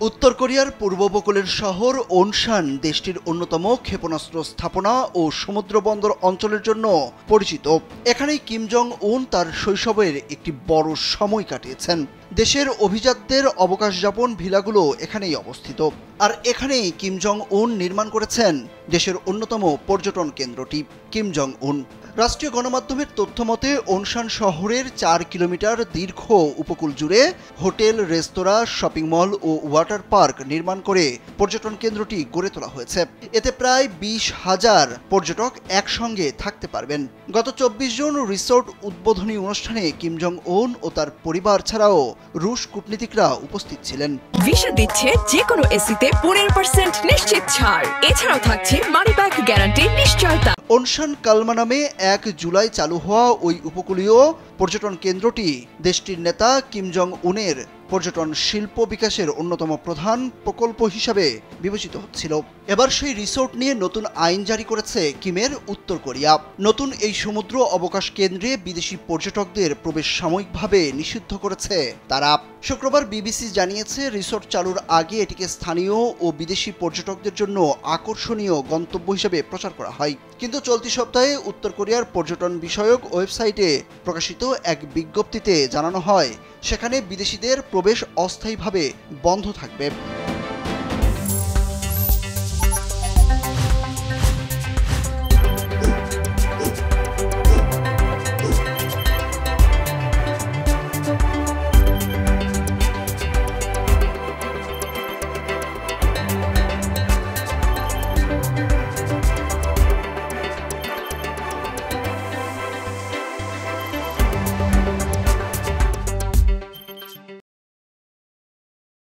উত্তর কোরিয়ার পূর্ব উপকূলের শহর ওনসান দেশটির অন্যতম ক্ষেপণাস্ত্র স্থাপনা ও সমুদ্র বন্দর অঞ্চলের জন্য পরিচিত। এখানেই কিম জং উন তার শৈশবের একটি বড় সময় কাটিয়েছেন। দেশের অভিজাতদের অবকাশ যাপন ভিলাগুলো এখানেই অবস্থিত, আর এখানেই কিম জং উন নির্মাণ করেছেন দেশের অন্যতম পর্যটন কেন্দ্রটি কিম জং উন। রাষ্ট্রীয় গণমাধ্যমের তথ্য মতে ওনসান শহরের ৪ কিলোমিটার দীর্ঘ উপকূল জুড়ে হোটেল, রেস্তোরাঁ, শপিং মল ও ওয়াটার পার্ক নির্মাণ করে পর্যটন কেন্দ্রটি গড়ে তোলা হয়েছে। এতে প্রায় ২০,০০০ পর্যটক একসঙ্গে থাকতে পারবেন। গত ২৪ জুন রিসোর্ট উদ্বোধনী অনুষ্ঠানে কিম জং উন ও তার পরিবার ছাড়াও রুশ কূটনীতিকরা উপস্থিত ছিলেন। ভিসা দিচ্ছে যে কোনো এসিতে 15% নিশ্চিত ছাড়। এছাড়াও থাকছে মানি ব্যাক গ্যারান্টি নিশ্চয়তা। ওনসান কালমা নামে ১ জুলাই চালু হওয়া ওই উপকূলীয় পর্যটন কেন্দ্রটি দেশটির নেতা কিম জং উনের পর্যটন শিল্প বিকাশের অন্যতম প্রধান প্রকল্প হিসাবে বিবেচিত হচ্ছিল। এবার সেই রিসোর্ট নিয়ে নতুন আইন জারি করেছে কিমের উত্তর কোরিয়া। নতুন এই সমুদ্র অবকাশ কেন্দ্রে বিদেশি পর্যটকদের প্রবেশ সাময়িকভাবে নিষিদ্ধ করেছে তারা। শুক্রবার বিবিসি জানিয়েছে, রিসোর্ট চালুর আগে এটিকে স্থানীয় ও বিদেশি পর্যটকদের জন্য আকর্ষণীয় গন্তব্য হিসেবে প্রচার করা হয়। কিন্তু চলতি সপ্তাহে উত্তর কোরিয়ার পর্যটন বিষয়ক ওয়েবসাইটে প্রকাশিত এক বিজ্ঞপ্তিতে জানানো হয়, সেখানে বিদেশিদের প্রবেশ অস্থায়ীভাবে বন্ধ থাকবে।